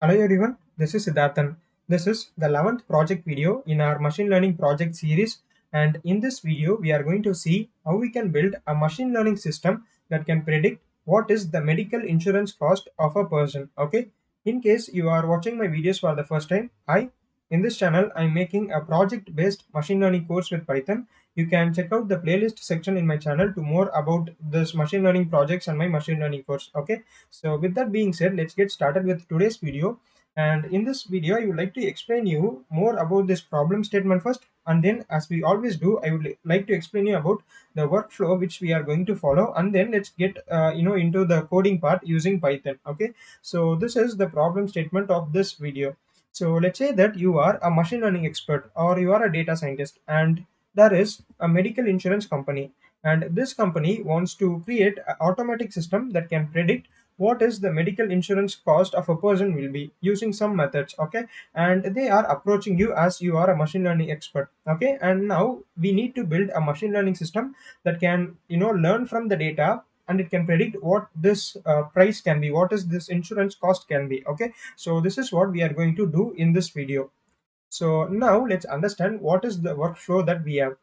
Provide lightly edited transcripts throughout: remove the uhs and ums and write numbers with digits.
Hello everyone, this is Siddharthan. This is the 11th project video in our machine learning project series, and in this video we are going to see how we can build a machine learning system that can predict what is the medical insurance cost of a person. Okay, in case you are watching my videos for the first time, in this channel I'm making a project based machine learning course with Python. You can check out the playlist section in my channel to more about this machine learning projects and my machine learning course. Okay, so with that being said, let's get started with today's video. And in this video, I would like to explain you more about this problem statement first, and then, as we always do, I would like to explain you about the workflow which we are going to follow, and then let's get into the coding part using Python. Okay, so this is the problem statement of this video. So let's say that you are a machine learning expert or you are a data scientist, and there is a medical insurance company, and this company wants to create an automatic system that can predict what is the medical insurance cost of a person will be using some methods. Okay, and they are approaching you as you are a machine learning expert. Okay, and now we need to build a machine learning system that can learn from the data, and it can predict what this price can be, what is this insurance cost can be. Okay, so this is what we are going to do in this video. So now let's understand what is the workflow that we have.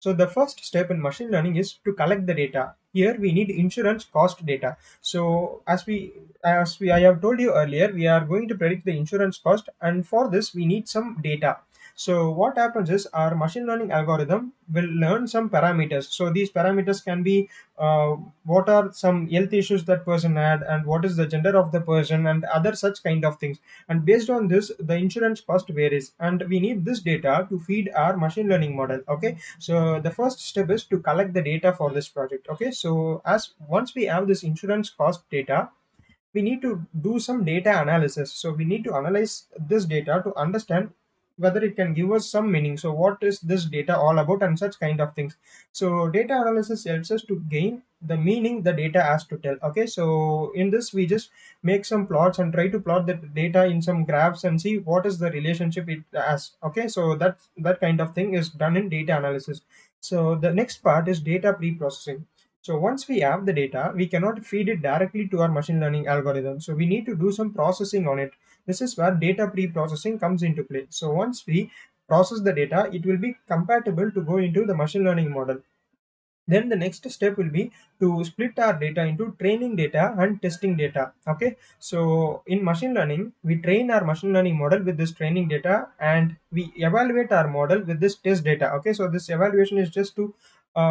So the first step in machine learning is to collect the data. Here we need insurance cost data. So as we I have told you earlier, we are going to predict the insurance cost, and for this we need some data. So what happens is our machine learning algorithm will learn some parameters. So these parameters can be what are some health issues that person had, and what is the gender of the person, and other such kind of things. And based on this, the insurance cost varies, and we need this data to feed our machine learning model. Okay, so the first step is to collect the data for this project. Okay, so as once we have this insurance cost data, we need to do some data analysis. So we need to analyze this data to understand whether it can give us some meaning. So what is this data all about and such kind of things. So data analysis helps us to gain the meaning the data has to tell. Okay, so in this we just make some plots and try to plot the data in some graphs and see what is the relationship it has. Okay, so that kind of thing is done in data analysis. So the next part is data pre-processing. So once we have the data, we cannot feed it directly to our machine learning algorithm. So we need to do some processing on it. This is where data pre-processing comes into play. So once we process the data, it will be compatible to go into the machine learning model. Then the next step will be to split our data into training data and testing data. Okay, so in machine learning, we train our machine learning model with this training data, and we evaluate our model with this test data. Okay, so this evaluation is just to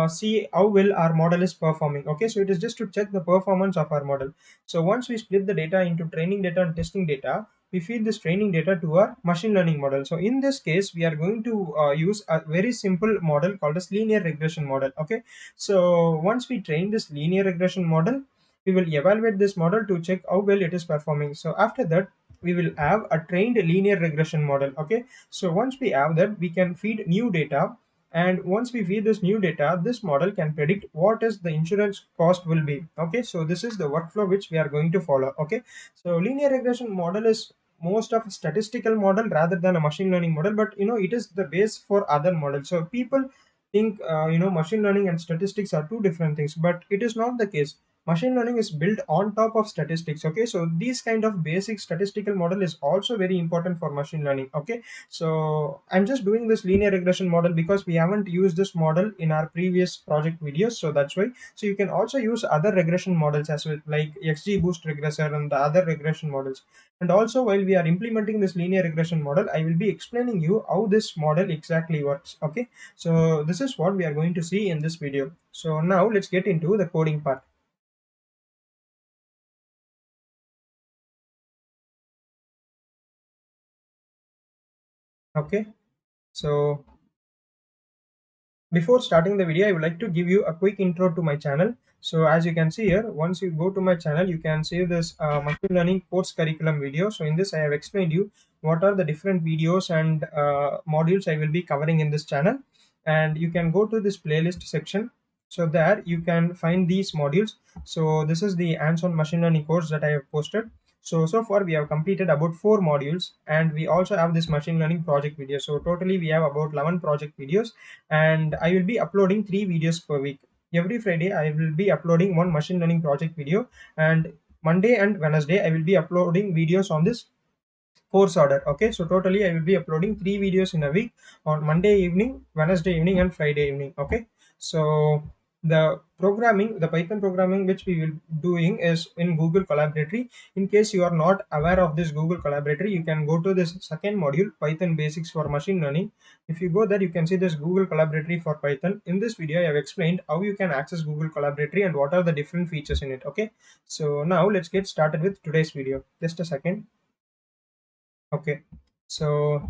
see how well our model is performing. Okay, so it is just to check the performance of our model. So once we split the data into training data and testing data, we feed this training data to our machine learning model. So in this case, we are going to use a very simple model called as linear regression model. Okay, so once we train this linear regression model, we will evaluate this model to check how well it is performing. So after that, we will have a trained linear regression model. Okay, so once we have that, we can feed new data, and once we feed this new data, this model can predict what is the insurance cost will be. Okay, so this is the workflow which we are going to follow. Okay, so linear regression model is most of a statistical model rather than a machine learning model, but it is the base for other models. So people think machine learning and statistics are two different things, but it is not the case. Machine learning is built on top of statistics. Okay, so this kind of basic statistical model is also very important for machine learning. Okay, so I'm just doing this linear regression model because we haven't used this model in our previous project videos, so that's why. So you can also use other regression models as well, like XGBoost regressor and the other regression models. And also, while we are implementing this linear regression model, I will be explaining you how this model exactly works. Okay, so this is what we are going to see in this video. So now let's get into the coding part. Okay, so before starting the video, I would like to give you a quick intro to my channel. So as you can see here, once you go to my channel, you can see this machine learning course curriculum video. So in this, I have explained you what are the different videos and modules I will be covering in this channel. And you can go to this playlist section. So there you can find these modules. So this is the hands-on machine learning course that I have posted. So far we have completed about 4 modules, and we also have this machine learning project video. So totally we have about 11 project videos, and I will be uploading 3 videos per week. Every Friday, I will be uploading one machine learning project video, and Monday and Wednesday, I will be uploading videos on this course order. Okay, so totally I will be uploading 3 videos in a week, on Monday evening, Wednesday evening, and Friday evening. Okay, so the programming, the Python programming which we will doing is in Google Collaboratory. In case you are not aware of this Google Collaboratory, you can go to this second module, Python Basics for Machine Learning. If you go there, you can see this Google Collaboratory for Python. In this video I have explained how you can access Google Collaboratory and what are the different features in it. Okay, so now let's get started with today's video. Just a second. Okay, so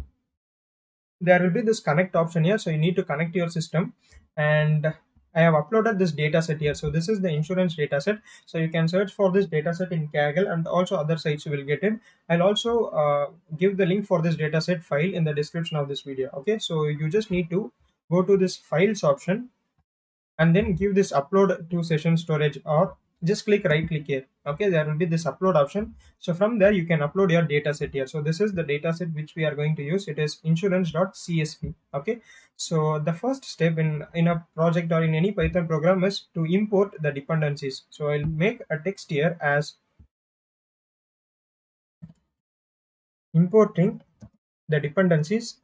there will be this connect option here, so you need to connect your system, and I have uploaded this data set here. So this is the insurance data set, so you can search for this data set in Kaggle, and also other sites you will get it. I'll also give the link for this data set file in the description of this video. Okay, so you just need to go to this files option and then give this upload to session storage, or just click right click here. Okay, there will be this upload option, so from there you can upload your data set here. So this is the data set which we are going to use. It is insurance.csv. Okay, so the first step in a project or in any Python program is to import the dependencies. So I'll make a text here as importing the dependencies.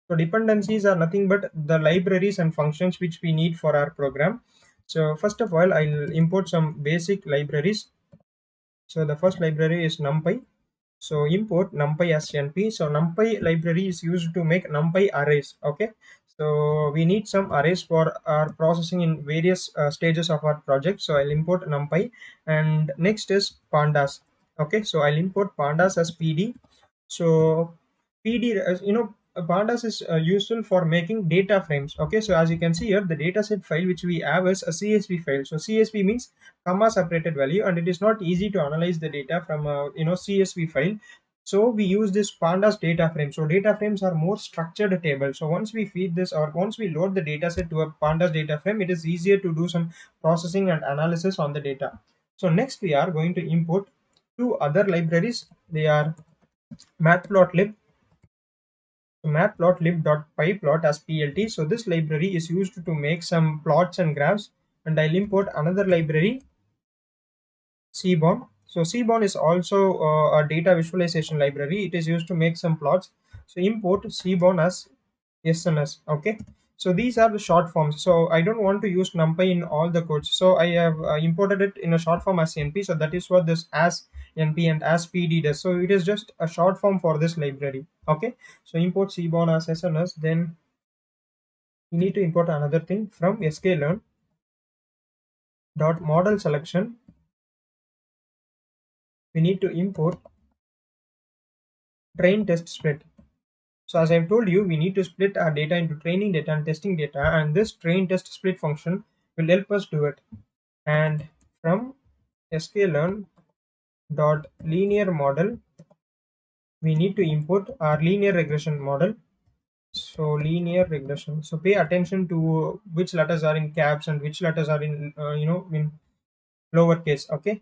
So dependencies are nothing but the libraries and functions which we need for our program. So first of all, I'll import some basic libraries. So the first library is Numpy. So import Numpy as NP. So Numpy library is used to make Numpy arrays. Okay. So we need some arrays for our processing in various stages of our project. So I'll import Numpy, and next is pandas. Okay. So I'll import pandas as PD. So PD, as you know, pandas is useful for making data frames. Okay, so as you can see here, the dataset file which we have is a CSV file. So CSV means comma separated value, and it is not easy to analyze the data from a CSV file. So we use this pandas data frame. So data frames are more structured table. So once we feed this, or once we load the data set to a pandas data frame, it is easier to do some processing and analysis on the data. So next we are going to import two other libraries. They are matplotlib. So matplotlib.pyplot as plt. So this library is used to make some plots and graphs, and I'll import another library, Seaborn. So Seaborn is also a data visualization library. It is used to make some plots. So import Seaborn as SNS. Okay, so these are the short forms. So I don't want to use NumPy in all the codes, so I have imported it in a short form as NP. So that is what this as NP and as PD does. So it is just a short form for this library. Okay, so import Seaborn as SNS. Then you need to import another thing from sklearn dot model selection. We need to import train test split. So as I've told you, we need to split our data into training data and testing data, and this train test split function will help us do it. And from sklearn dot linear model, we need to import our linear regression model. So linear regression. So pay attention to which letters are in caps and which letters are in in lowercase. Okay.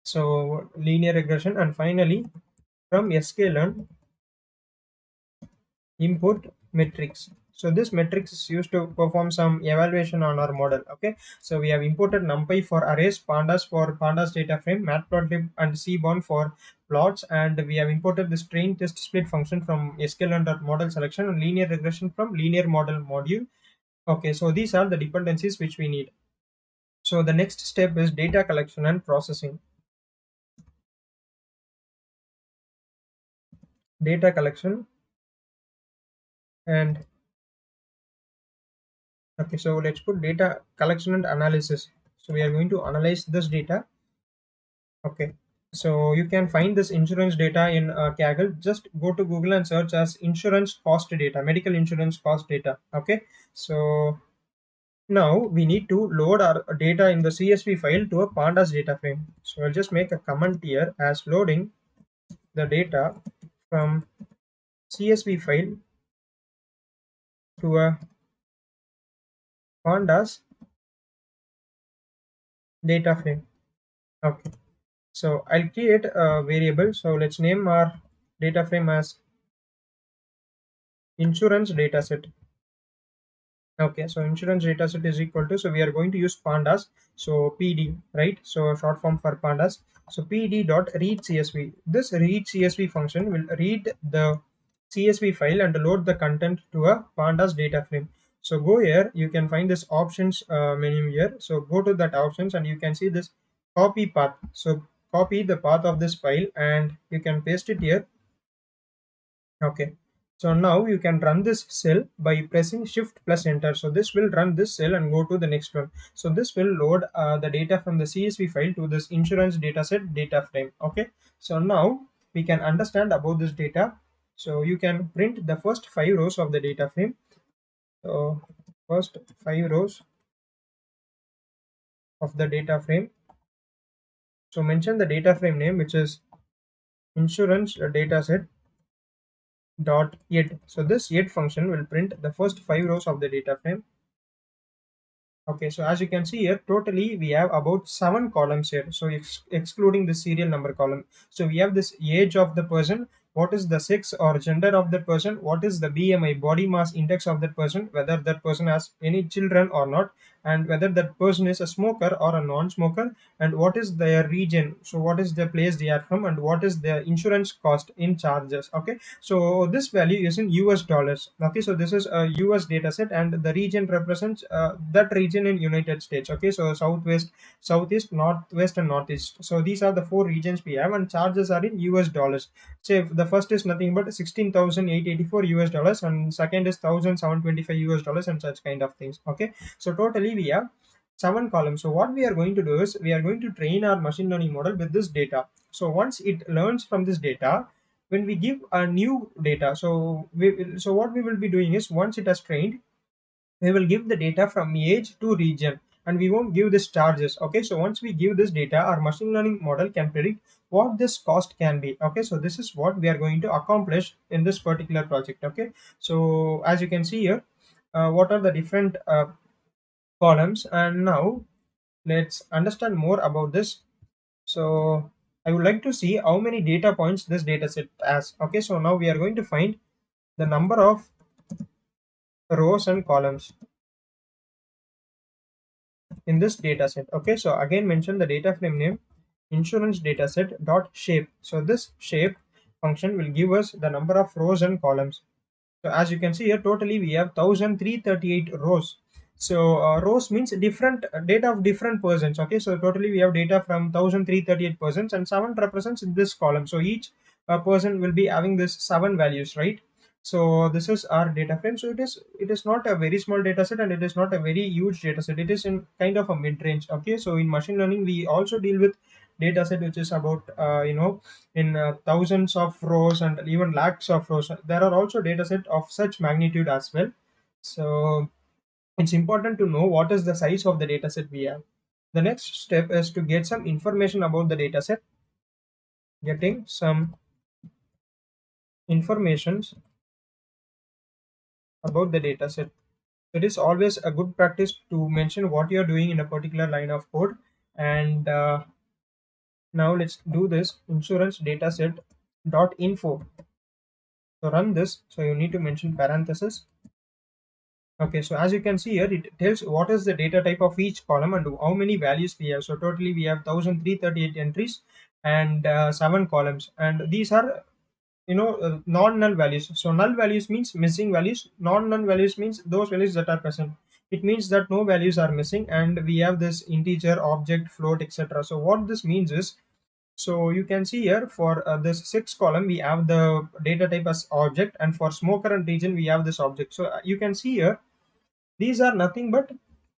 So linear regression, and finally from sklearn import metrics. So this metrics is used to perform some evaluation on our model. Okay, so we have imported NumPy for arrays, pandas for pandas data frame, matplotlib and Seaborn for plots, and we have imported this train test split function from sklearn.model selection and linear regression from linear model module. Okay, so these are the dependencies which we need. So the next step is data collection and processing. Data collection and okay, so let's put data collection and analysis. So we are going to analyze this data. Okay, so you can find this insurance data in Kaggle. Just go to Google and search as insurance cost data, medical insurance cost data. Okay, so now we need to load our data in the CSV file to a pandas data frame. So I'll just make a comment here as loading the data from CSV file to a pandas data frame. Okay, so I'll create a variable. So let's name our data frame as insurance dataset. Okay, so insurance dataset is equal to, so we are going to use pandas, so PD, right? So short form for pandas. So pd.readCSV. This readCSV function will read the CSV file and load the content to a pandas data frame. So go here, you can find this options menu here. So go to that options and you can see this copy path. So copy the path of this file and you can paste it here. Okay, so now you can run this cell by pressing shift plus enter. So this will run this cell and go to the next one. So this will load the data from the CSV file to this insurance dataset data frame. Okay, so now we can understand about this data. So you can print the first 5 rows of the data frame. So first 5 rows of the data frame. So mention the data frame name, which is insurance dataset dot yet. So this yet function will print the first 5 rows of the data frame. Okay, so as you can see here, totally we have about 7 columns here. So excluding the serial number column. So we have this age of the person, what is the sex or gender of that person, what is the BMI body mass index of that person, whether that person has any children or not, and whether that person is a smoker or a non-smoker, and what is their region. So what is the place they are from, and what is their insurance cost in charges. Okay, so this value is in US dollars. Okay, so this is a US data set and the region represents that region in United States. Okay, so southwest, southeast, northwest and northeast. So these are the 4 regions we have and charges are in US dollars. Say the first is nothing but 16,884 US dollars and second is 1,725 US dollars and such kind of things. Okay, so totally we have 7 columns. So what we are going to do is we are going to train our machine learning model with this data. So once it learns from this data, when we give a new data, so what we will be doing is once it has trained, we will give the data from age to region and we won't give this charges. Okay, so once we give this data, our machine learning model can predict what this cost can be. Okay, so this is what we are going to accomplish in this particular project. Okay, so as you can see here, what are the different columns, and now let's understand more about this. So I would like to see how many data points this data set has. Okay, so now we are going to find the number of rows and columns in this data set. Okay, so again mention the data frame name insurance dataset dot shape. So this shape function will give us the number of rows and columns. So as you can see here, totally we have 1,338 rows. So rows means different data of different persons. Okay, so totally we have data from 1,338 persons and 7 represents in this column. So each person will be having this 7 values, right? So this is our data frame. So it is not a very small data set and it is not a very huge data set. It is in kind of a mid range. Okay, so in machine learning we also deal with data set which is about in thousands of rows and even lakhs of rows. There are also data set of such magnitude as well. So it's important to know what is the size of the data set we have. The next step is to get some information about the data set. Getting some informations about the data set. It is always a good practice to mention what you are doing in a particular line of code. And now let's do this insurance dataset dot info. So run this. So you need to mention parenthesis. Okay, so as you can see here, it tells what is the data type of each column and how many values we have. So totally we have 1,338 entries and 7 columns, and these are non-null values. So null values means missing values, non-null values means those values that are present. It means that no values are missing and we have this integer, object, float, etc. So what this means is, so you can see here for this 6 column we have the data type as object, and for smoker and region we have this object. So you can see here these are nothing but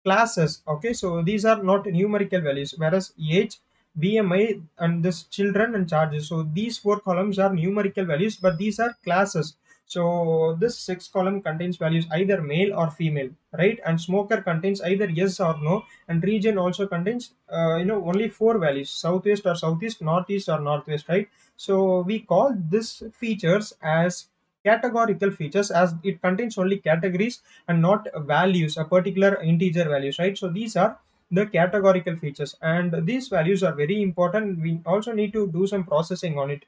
classes. Okay, so these are not numerical values, whereas age, BMI and this children and charges, so these 4 columns are numerical values, but these are classes. So this 6 column contains values either male or female, right? And smoker contains either yes or no, and region also contains only 4 values: southwest or southeast, northeast or northwest, right? So we call this features as categorical features, as it contains only categories and not values, a particular integer values, right? So these are the categorical features, and these values are very important. We also need to do some processing on it.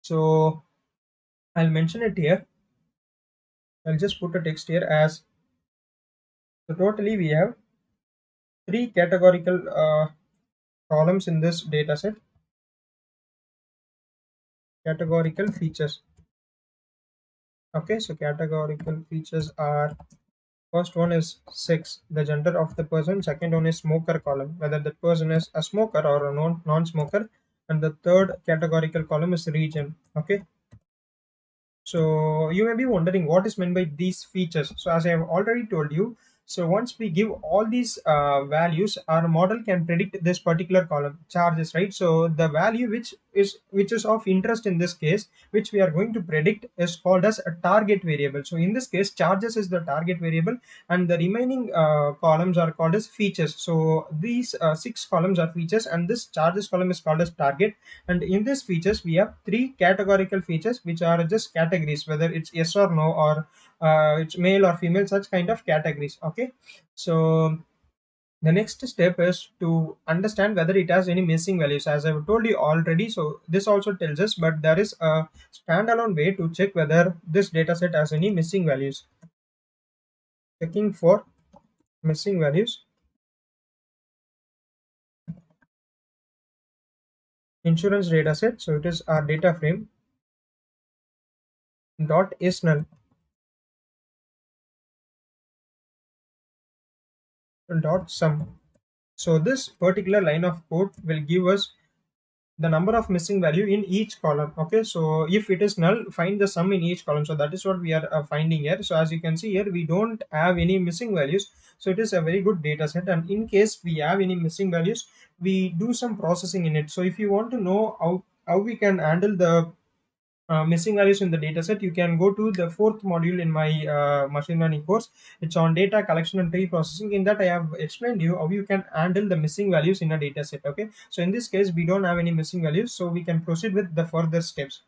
So I'll mention it here. I'll just put a text here as, so totally we have 3 categorical columns in this data set. categorical features. Okay, so categorical features are, first one is sex, the gender of the person. Second one is smoker column, whether the person is a smoker or a non-smoker. And the third categorical column is region. Okay, so you may be wondering what is meant by these features. So as I have already told you, so once we give all these values, our model can predict this particular column charges, right? So the value which is of interest in this case, which we are going to predict, is called as a target variable. So in this case, charges is the target variable, and the remaining columns are called as features. So these six columns are features, and this charges column is called as target. And in these features we have three categorical features, which are just categories, whether it's yes or no, or it's male or female, such kind of categories. Okay, so the next step is to understand whether it has any missing values, as I've told you already. So this also tells us, but there is a standalone way to check whether this data set has any missing values. Checking for missing values, insurance data set, so it is our data frame dot is null dot sum. So this particular line of code will give us the number of missing value in each column. Okay, so if it is null, find the sum in each column. So that is what we are finding here. So as you can see here, we don't have any missing values, so it is a very good data set. And in case we have any missing values, we do some processing in it. So if you want to know how we can handle the missing values in the dataset, you can go to the fourth module in my machine learning course. It's on data collection and pre-processing. In that, I have explained you how you can handle the missing values in a dataset. Okay, so in this case, we don't have any missing values, so we can proceed with the further steps.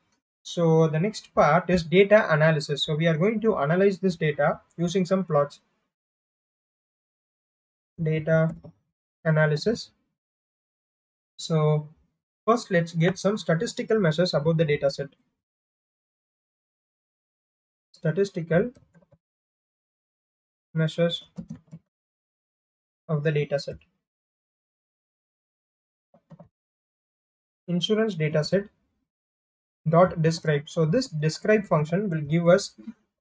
So the next part is data analysis. So we are going to analyze this data using some plots. Data analysis. So first, let's get some statistical measures about the dataset. Statistical measures of the dataset. Insurance dataset dot describe. So this describe function will give us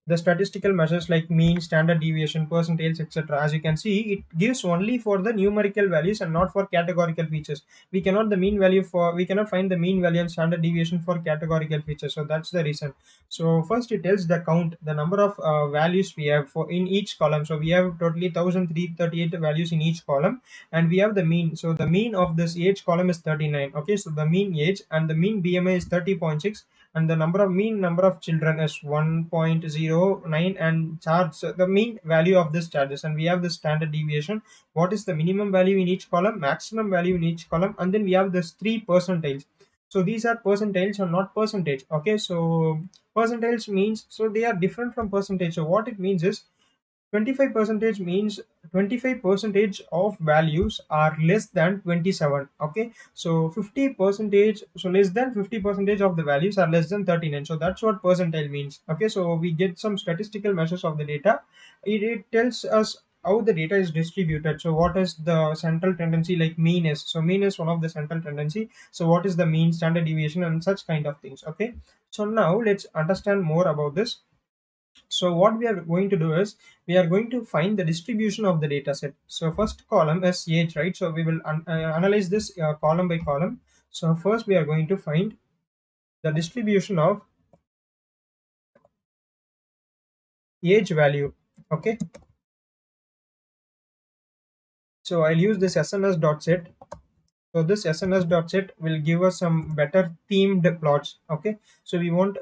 the statistical measures like mean, standard deviation, percentiles, etc. As you can see, it gives only for the numerical values and not for categorical features. We cannot find the mean value and standard deviation for categorical features. So that's the reason. So first it tells the count, the number of values we have for in each column. So we have totally 1338 values in each column, and we have the mean. So the mean of this age column is 39. Okay, so the mean age and the mean BMI is 30.6, and the mean number of children is 1.09, and charge, so the mean value of this charges. And we have the standard deviation, what is the minimum value in each column, maximum value in each column, and then we have this three percentiles. So these are percentiles or not percentage. Okay, so percentiles means, so they are different from percentage. So what it means is 25 percentage means 25 percentage of values are less than 27. Okay, so 50 percentage, so less than 50 percentage of the values are less than 39. So that's what percentile means. Okay, so we get some statistical measures of the data. It tells us how the data is distributed. So what is the central tendency, like mean is, so mean is one of the central tendency. So what is the mean, standard deviation, and such kind of things. Okay, so now let's understand more about this. So what we are going to do is, we are going to find the distribution of the data set. So first column is age, right? So we will analyze this column by column. So first we are going to find the distribution of age value. Okay, so I'll use this SNS dot set. So this SNS dot set will give us some better themed plots. Okay, so we want,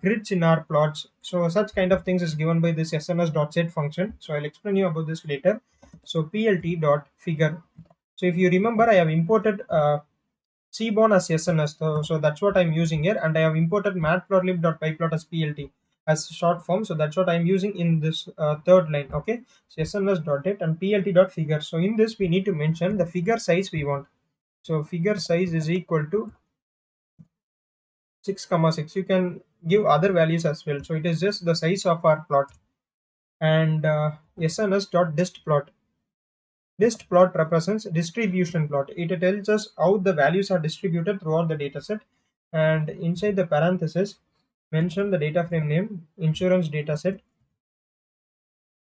grids in our plots. So such kind of things is given by this SNS dot set function. So I'll explain you about this later. So plt dot figure. So if you remember, I have imported cborn as SNS. So that's what I'm using here, and I have imported matplotlib.pyplot as plt as short form. So that's what I'm using in this third line. Okay, so SNS.date and plt.figure. So in this we need to mention the figure size we want. So figure size is equal to 6,6. You can give other values as well. So it is just the size of our plot. And SNS.dist plot. Dist plot represents distribution plot. It tells us how the values are distributed throughout the dataset. and inside the parenthesis mention the data frame name insurance dataset,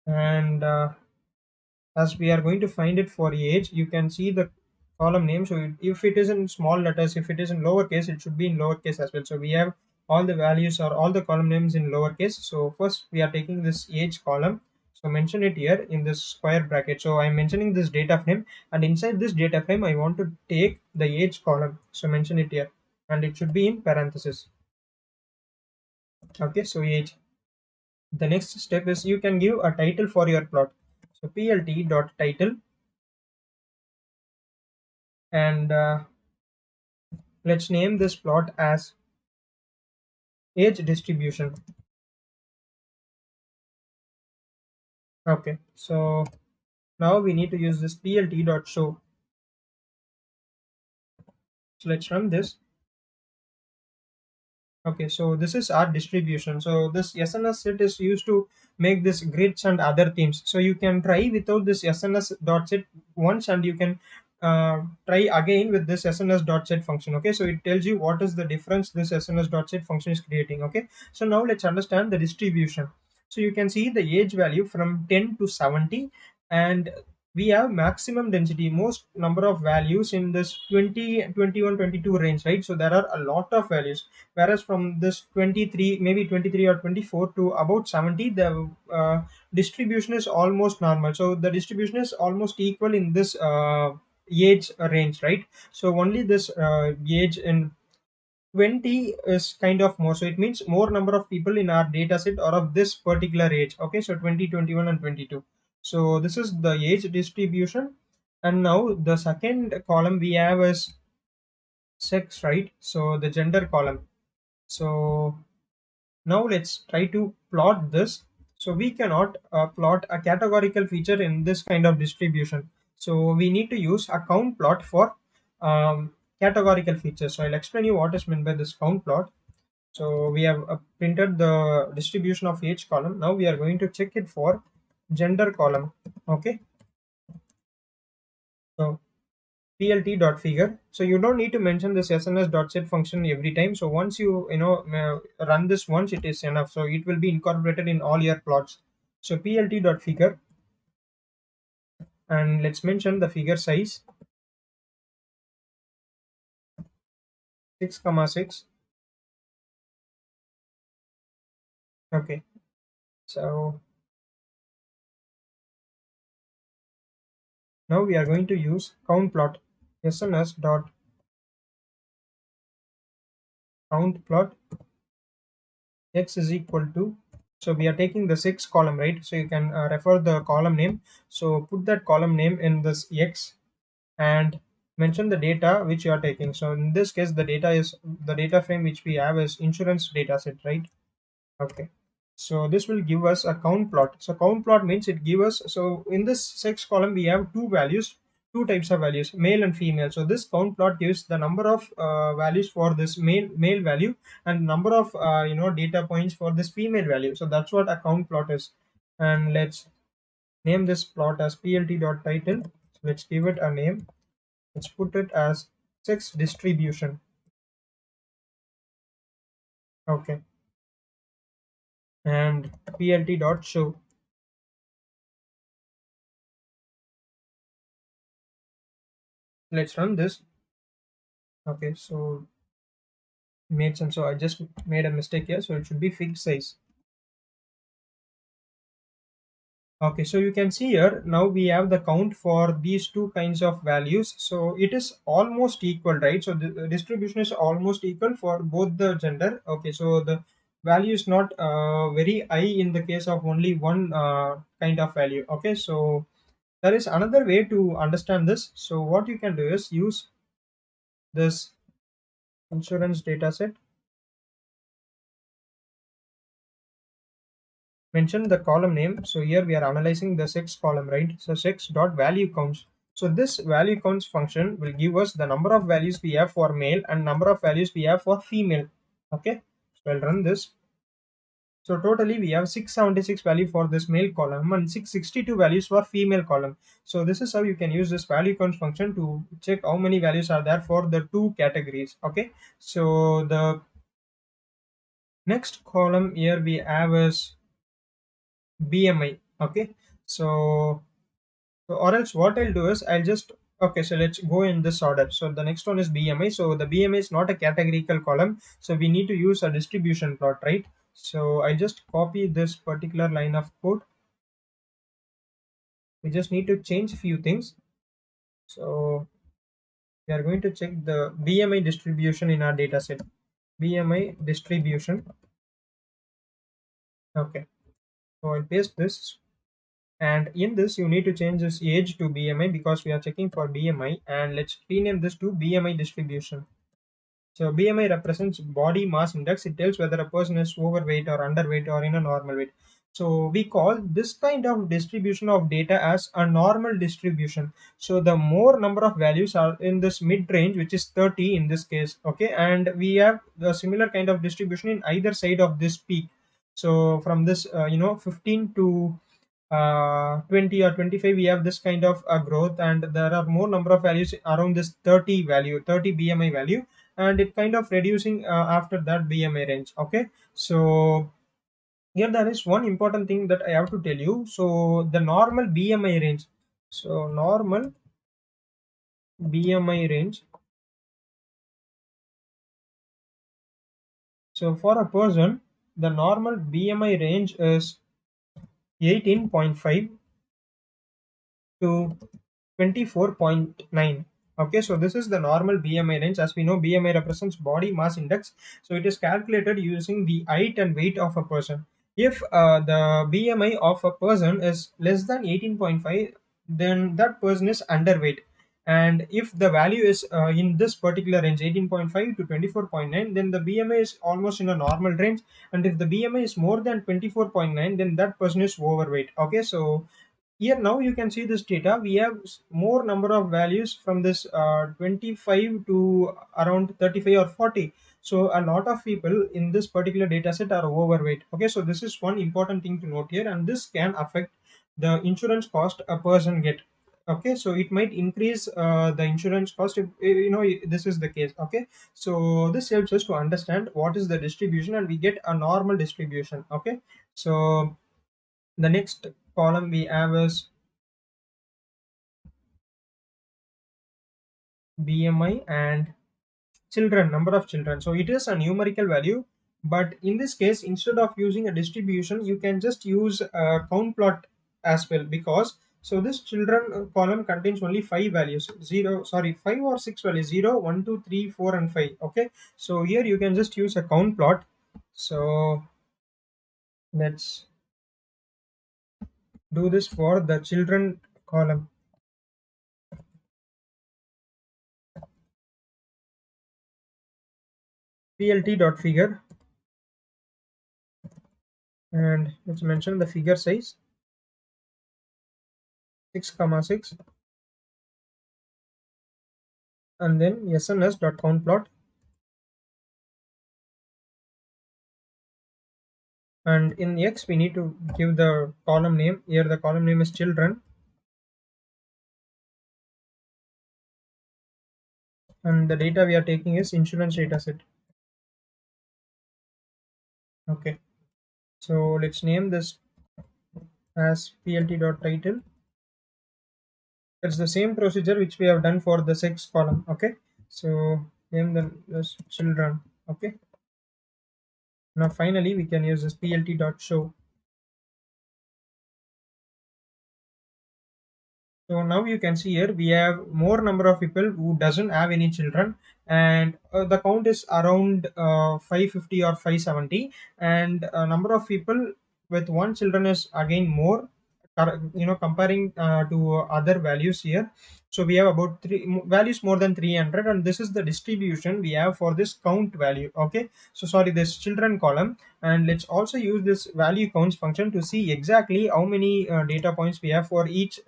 and as we are going to find it for age, you can see the column name. So if it is in small letters, if it is in lowercase, it should be in lowercase as well. So we have all the values or all the column names in lowercase. So first we are taking this age column, so mention it here in this square bracket. So I'm mentioning this data frame, and inside this data frame I want to take the age column, so mention it here, and it should be in parenthesis. Okay, so age. The next step is you can give a title for your plot. So plt dot title, and let's name this plot as age distribution. Okay, so now we need to use this plt dot show. So let's run this. Okay, so this is our distribution. So this SNS set is used to make this grids and other themes. So you can try without this SNS dot set once, and you can try again with this SNS dot set function. Okay, so it tells you what is the difference this SNS dot set function is creating. Okay, so now let's understand the distribution. So you can see the age value from 10 to 70, and we have maximum density, most number of values in this 20, 21, 22 range, right? So there are a lot of values, whereas from this 23, maybe 23 or 24 to about 70, the distribution is almost normal. So the distribution is almost equal in this age range, right? So only this age in 20 is kind of more, so it means more number of people in our data set are of this particular age. Okay, so 20, 21, and 22. So this is the age distribution. And now the second column we have is sex, right? So the gender column. So now let's try to plot this. So we cannot plot a categorical feature in this kind of distribution. So we need to use a count plot for categorical features. So I'll explain you what is meant by this count plot. So we have printed the distribution of each column. Now we are going to check it for gender column. Okay. So plt.figure. So you don't need to mention this sns.set function every time. So once run this once, it is enough. So it will be incorporated in all your plots. So plt.figure, and let's mention the figure size 6,6. Okay. So now we are going to use count plot sns.count plot x is equal to, so we are taking the 6 column, right? So you can refer the column name, so put that column name in this x and mention the data which you are taking. So in this case the data frame which we have is insurance data set, right? Okay, so this will give us a count plot. So count plot means it gives us, so in this 6 column we have two types of values, male and female. So this count plot gives the number of values for this male value and number of data points for this female value. So that's what a count plot is. And let's name this plot as plt.title. So let's give it a name. Let's put it as sex distribution. Okay, and plt.show. Let's run this. Okay, so made sense. So I just made a mistake here, so it should be fixed size. Okay, so you can see here now we have the count for these two kinds of values. So it is almost equal, right? So the distribution is almost equal for both the gender. Okay, so the value is not very high in the case of only one kind of value. Okay, so there is another way to understand this. So what you can do is use this insurance data set, mention the column name. So here we are analyzing the sex column, right? So sex dot value counts. So this value counts function will give us the number of values we have for male and number of values we have for female. Okay, so I'll run this. So totally we have 676 value for this male column and 662 values for female column. So this is how you can use this value counts function to check how many values are there for the two categories. Okay, so the next column here we have is BMI. Okay, so or else what I'll do is I'll just, okay, so let's go in this order. So the next one is BMI. So the BMI is not a categorical column, so we need to use a distribution plot, right? So I just copy this particular line of code. We just need to change few things. So we are going to check the BMI distribution in our data set. BMI distribution. Okay, so I'll paste this. And in this, you need to change this age to BMI because we are checking for BMI. And let's rename this to BMI distribution. So BMI represents body mass index. It tells whether a person is overweight or underweight or in a normal weight. So we call this kind of distribution of data as a normal distribution. So the more number of values are in this mid range, which is 30 in this case. Okay, and we have the similar kind of distribution in either side of this peak. So from this, 15 to 20 or 25, we have this kind of growth, and there are more number of values around this 30 value, 30 BMI value, and it kind of reducing after that BMI range. Okay, so here there is one important thing that I have to tell you. So the normal BMI range, so normal BMI range, so for a person the normal BMI range is 18.5 to 24.9. Okay, so this is the normal BMI range. As we know, BMI represents body mass index, so it is calculated using the height and weight of a person. If the BMI of a person is less than 18.5, then that person is underweight. And if the value is in this particular range 18.5 to 24.9, then the BMI is almost in a normal range. And if the BMI is more than 24.9, then that person is overweight. Okay, so here now you can see this data. We have more number of values from this 25 to around 35 or 40. So a lot of people in this particular data set are overweight. Okay, so this is one important thing to note here, and this can affect the insurance cost a person get. Okay, so it might increase the insurance cost if this is the case. Okay, so this helps us to understand what is the distribution, and we get a normal distribution. Okay, so the next column we have is BMI and children, number of children. So it is a numerical value, but in this case, instead of using a distribution, you can just use a count plot as well, because so this children column contains only five values, five or six values, 0, 1, 2, 3, 4, and 5. Okay, so here you can just use a count plot. So let's do this for the children column. Plt.figure, and let's mention the figure size 6,6, and then sns.countplot, and in X we need to give the column name. Here the column name is children, and the data we are taking is insurance data set. Okay, so let's name this as plt.title. It's the same procedure which we have done for the sex column. Okay, so name them as children. Okay, now finally we can use this plt.show. So now you can see here we have more number of people who doesn't have any children, and the count is around 550 or 570, and number of people with one children is again more, comparing to other values here. So we have about three values more than 300, and this is the distribution we have for this count value. Okay, so sorry, this children column, and let's also use this value counts function to see exactly how many data points we have for each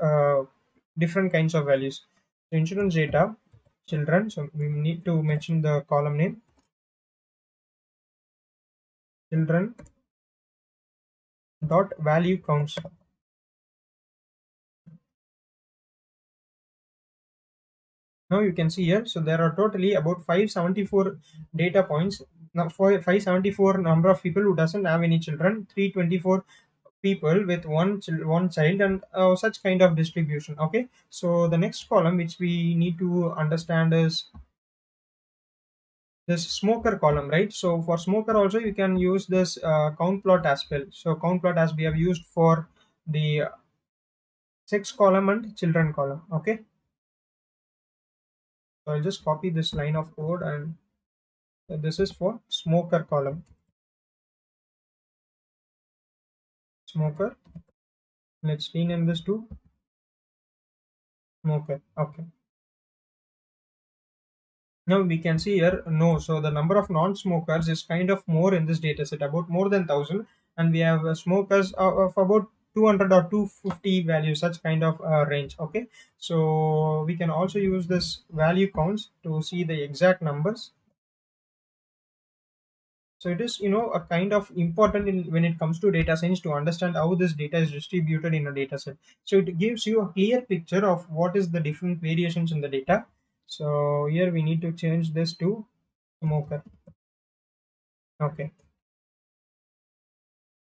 different kinds of values. So insurance data, children. So we need to mention the column name, children, dot value counts. Now you can see here, so there are totally about 574 data points. Now for 574 number of people who doesn't have any children, 324 people with one child, and such kind of distribution. Okay, so the next column which we need to understand is this smoker column, right? So for smoker also you can use this count plot as well. So count plot as we have used for the sex column and children column. Okay, so I'll just copy this line of code, and this is for smoker column. Smoker, let's rename this to smoker. Okay, now we can see here, no, so the number of non-smokers is kind of more in this data set, about more than 1000, and we have smokers of about 200 or 250 values, such kind of range. Okay, so we can also use this value counts to see the exact numbers. So it is, a kind of important when it comes to data science to understand how this data is distributed in a data set. So it gives you a clear picture of what is the different variations in the data. So here we need to change this to smoker. Okay.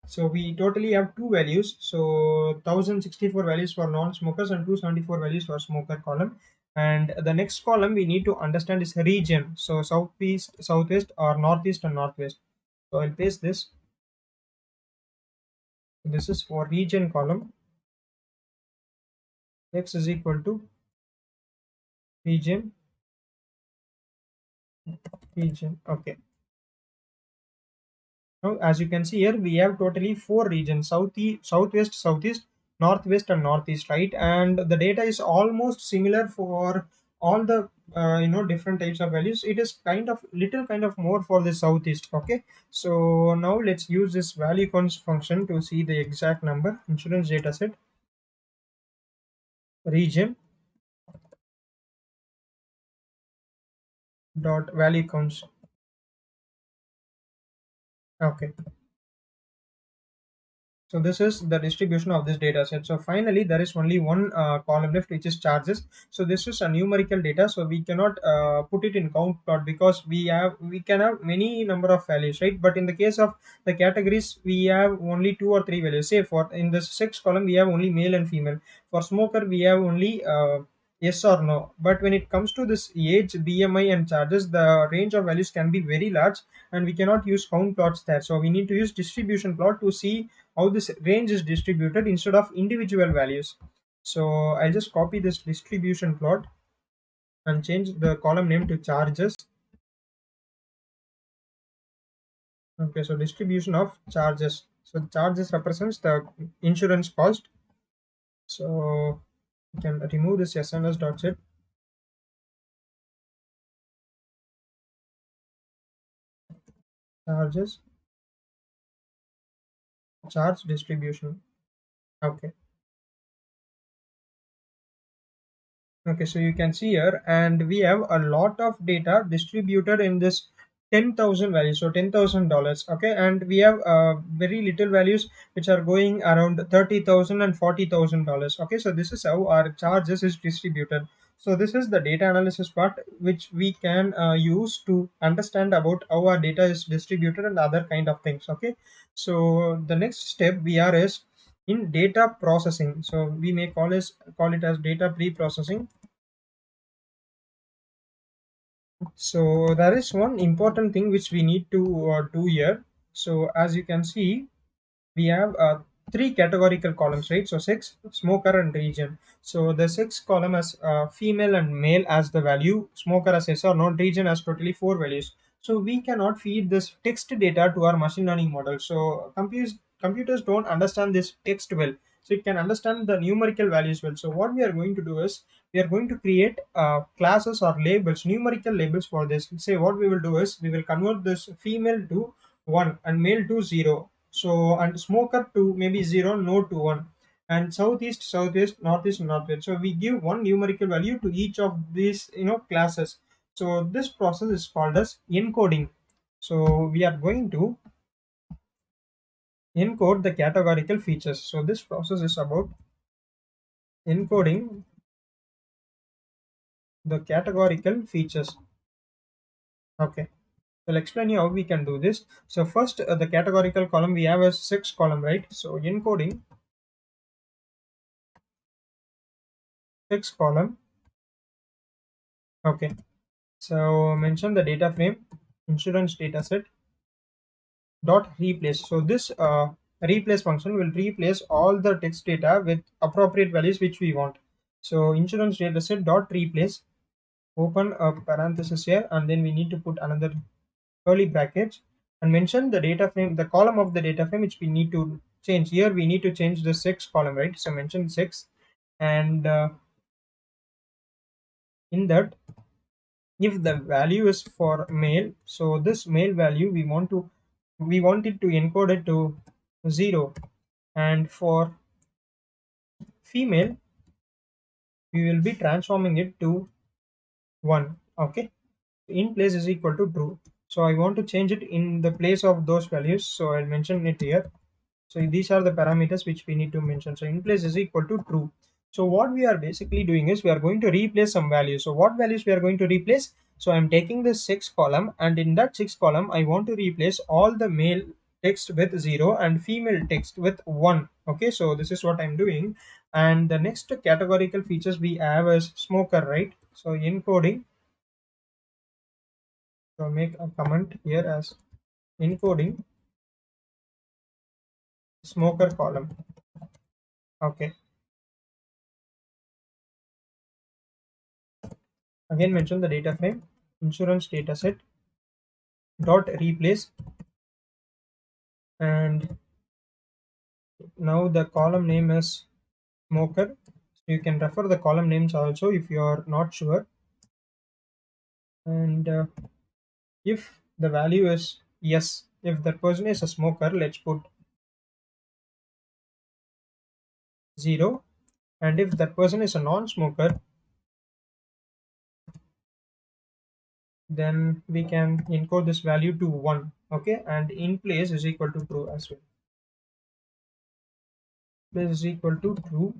So we totally have two values. So 1064 values for non-smokers and 274 values for smoker column. And the next column we need to understand is region. So southeast, southwest, or northeast and northwest. So I'll paste this. This is for region column. X is equal to region, region. Okay. Now, as you can see here, we have totally four regions: southwest, southeast, northwest, and northeast, right? And the data is almost similar for all the different types of values. It is kind of more for the southeast. Okay. So now let's use this value cons function to see the exact number. Insurance data set, region dot value counts. Okay. So this is the distribution of this data set. So finally, there is only one column left, which is charges. So this is a numerical data. So we cannot put it in count plot because we can have many number of values, right? But in the case of the categories, we have only two or three values. Say for in the sex column, we have only male and female. For smoker, we have only yes or no. But when it comes to this age, BMI, and charges, the range of values can be very large, and we cannot use count plots there. So we need to use distribution plot to see how this range is distributed instead of individual values. So I'll just copy this distribution plot and change the column name to charges. Okay, so distribution of charges. So charges represents the insurance cost. So you can remove this sns.set charges, charge distribution. Okay. Okay, so you can see here, and we have a lot of data distributed in this 10,000 values, so $10,000. Okay, and we have very little values which are going around 30,000 and $40,000. Okay, so this is how our charges is distributed. So this is the data analysis part which we can use to understand about how our data is distributed and other kind of things. Okay, so the next step we are is in data processing. So we may call it as data pre-processing. So there is one important thing which we need to do here. So as you can see, we have three categorical columns, right? So sex, smoker, and region. So the sex column has female and male as the value, smoker as yes or no, region has totally four values. So we cannot feed this text data to our machine learning model. So computers don't understand this text well. So it can understand the numerical values well. So what we are going to do is we are going to create classes or labels, numerical labels for this. Say what we will do is we will convert this female to 1 and male to 0. So and smoker to maybe 0, no to 1, and southeast, southwest, northeast, northwest. So we give one numerical value to each of these classes. So this process is called as encoding. So we are going to encode the categorical features. So this process is about encoding the categorical features. Okay, so I'll explain you how we can do this. So first, the categorical column, we have a 6 column, right? So encoding 6 column. Okay, so mention the data frame, insurance data set dot replace. So this replace function will replace all the text data with appropriate values which we want. So insurance data set dot replace, open a parenthesis here, and then we need to put another curly brackets and mention the data frame, the column of the data frame which we need to change. Here we need to change the 6 column, right? So mention 6, and in that, if the value is for male, so this male value we want it to encode it to 0, and for female we will be transforming it to 1. Okay, in place is equal to true. So I want to change it in the place of those values, so I'll mention it here. So these are the parameters which we need to mention. So in place is equal to true. So what we are basically doing is we are going to replace some values. So what values we are going to replace? So I'm taking this 6 column, and in that 6 column I want to replace all the male text with 0 and female text with 1. Okay, so this is what I'm doing. And the next categorical features we have is smoker, right? So encoding, so make a comment here as encoding smoker column. Okay, again mention the data frame, insurance data set dot replace, and now the column name is smoker. So you can refer the column names also if you are not sure. And if the value is yes, if that person is a smoker, let's put 0, and if that person is a non-smoker, then we can encode this value to 1. Okay, and in place is equal to true as well. Place is equal to true.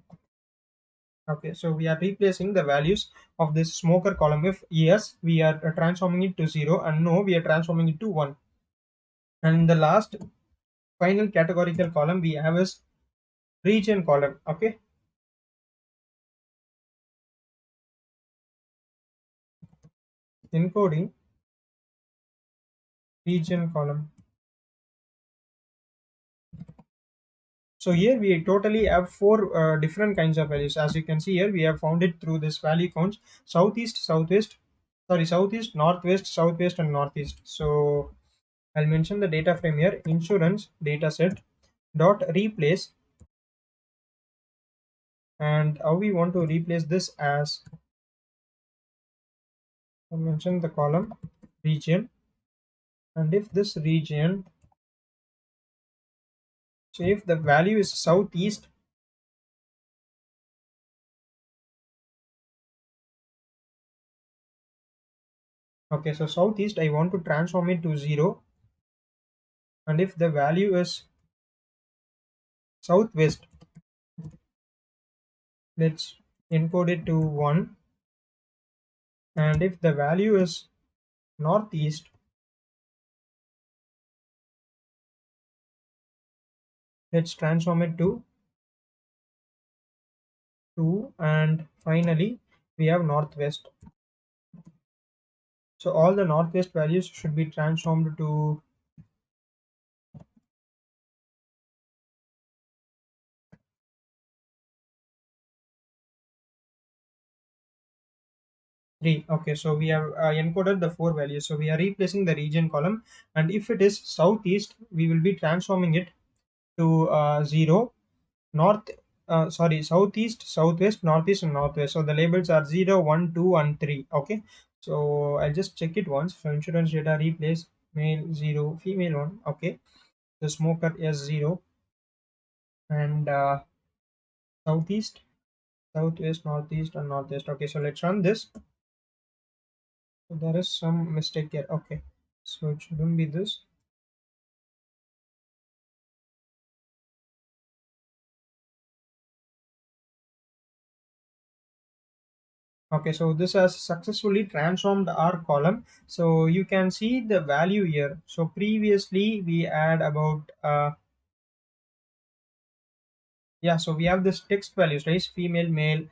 Okay, so we are replacing the values of this smoker column. If yes, we are transforming it to 0, and no, we are transforming it to 1. And the last final categorical column we have is region column. Okay, encoding region column. So here we totally have 4 different kinds of values. As you can see here, we have found it through this value counts: southeast, southwest, sorry, southeast, northwest, southwest, and northeast. So I'll mention the data frame here: insurance data set dot replace, and how we want to replace this as, I mention the column region, and if this region, so if the value is southeast, okay, so southeast I want to transform it to 0, and if the value is southwest, let's encode it to 1, and if the value is northeast, let's transform it to 2, and finally we have northwest. So all the northwest values should be transformed to 3. Okay, so we have encoded the 4 values. So we are replacing the region column, and if it is southeast, we will be transforming it to 0, north, sorry, southeast, southwest, northeast, and northwest. So the labels are 0, 1, 2, and 3. Okay, so I'll just check it once. So insurance data replace, male 0, female 1. Okay, the smoker is 0, and southeast, southwest, northeast, and northwest. Okay, so let's run this. So there is some mistake here. Okay, so it shouldn't be this. Okay, so this has successfully transformed our column. So you can see the value here. So previously we had about yeah, so we have this text values, right? Female, male,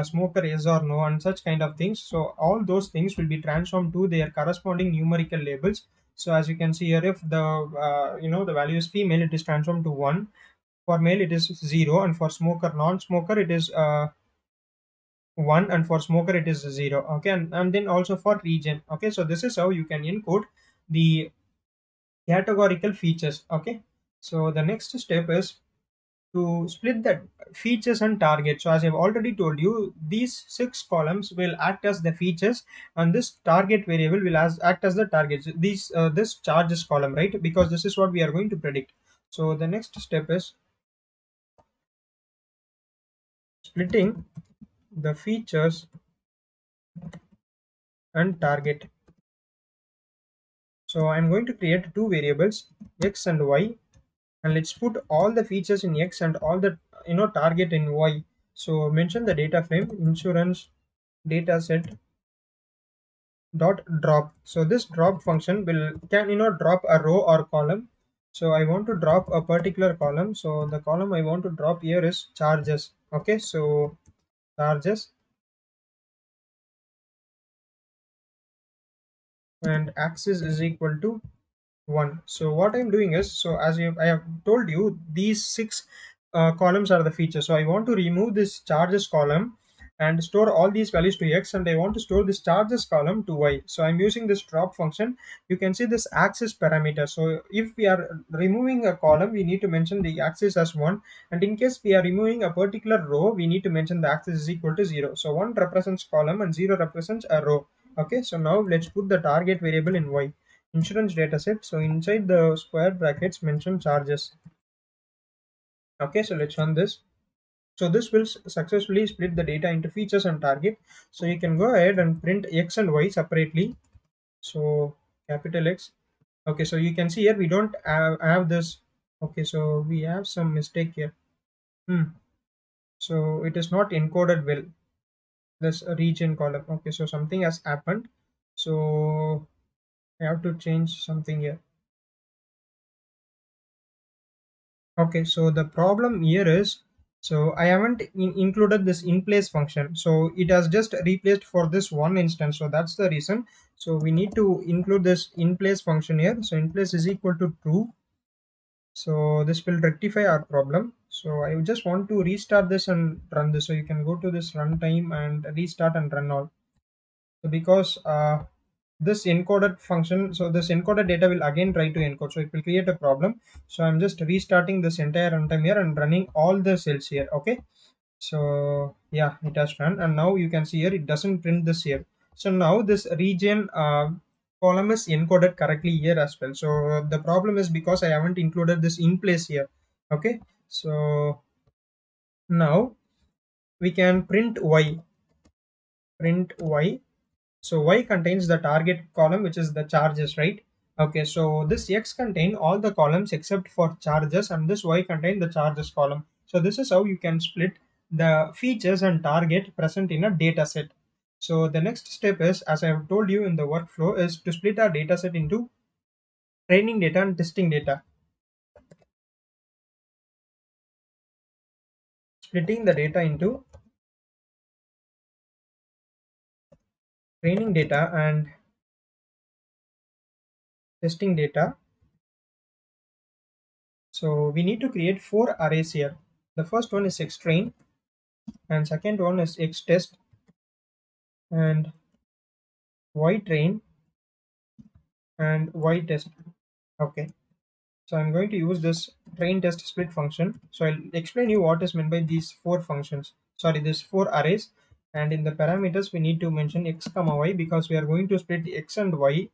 smoker, yes or no, and such kind of things. So all those things will be transformed to their corresponding numerical labels. So as you can see here, if the the value is female, it is transformed to 1. For male it is 0, and for smoker, non-smoker, it is 1, and for smoker it is 0. Okay, and then also for region. Okay, so this is how you can encode the categorical features. Okay, so the next step is to split the features and target. So as I've already told you, these 6 columns will act as the features, and this target variable will act as the targets. These this charges column, right? Because this is what we are going to predict. So the next step is splitting the features and target. So I'm going to create two variables, x and y, and let's put all the features in x and all the target in y. So mention the data frame insurance data set dot drop. So this drop function will can drop a row or column. So I want to drop a particular column. So the column I want to drop here is charges. Okay, so charges, and axis is equal to 1. So what I'm doing is, so as I have told you, these 6 columns are the features. So I want to remove this charges column and store all these values to x, and I want to store this charges column to y. So I'm using this drop function. You can see this axis parameter. So if we are removing a column, we need to mention the axis as 1, and in case we are removing a particular row, we need to mention the axis is equal to 0. So 1 represents column and 0 represents a row. Okay, so now let's put the target variable in y, insurance dataset. So inside the square brackets mention charges. Okay, so let's run this. So this will successfully split the data into features and target. So you can go ahead and print x and y separately. So capital X. Okay, so you can see here we don't have this. Okay, so we have some mistake here. So it is not encoded well, this region column. Okay, so something has happened. So I have to change something here. Okay, so the problem here is, so I haven't included this in place function. So it has just replaced for this one instance. So that's the reason. So we need to include this in place function here. So in place is equal to true. So this will rectify our problem. So I just want to restart this and run this. So you can go to this runtime and restart and run all. So because this encoded function, so this encoded data will again try to encode, so it will create a problem. So I'm just restarting this entire runtime here and running all the cells here. Okay, so yeah, it has run, and now you can see here it doesn't print this here. So now this region column is encoded correctly here as well. So the problem is because I haven't included this in place here. Okay, so now we can print y. So y contains the target column, which is the charges, right? Okay, so this x contain all the columns except for charges, and this y contain the charges column. So this is how you can split the features and target present in a data set. So the next step is, as I have told you in the workflow, is to split our data set into training data and testing data. Splitting the data into training data and testing data. So we need to create 4 arrays here. The first one is xtrain, and second one is xtest, and ytrain, and ytest. Okay, so I'm going to use this train test split function. So I'll explain you what is meant by these 4 functions, sorry, these 4 arrays. And in the parameters we need to mention x comma y, because we are going to split x and y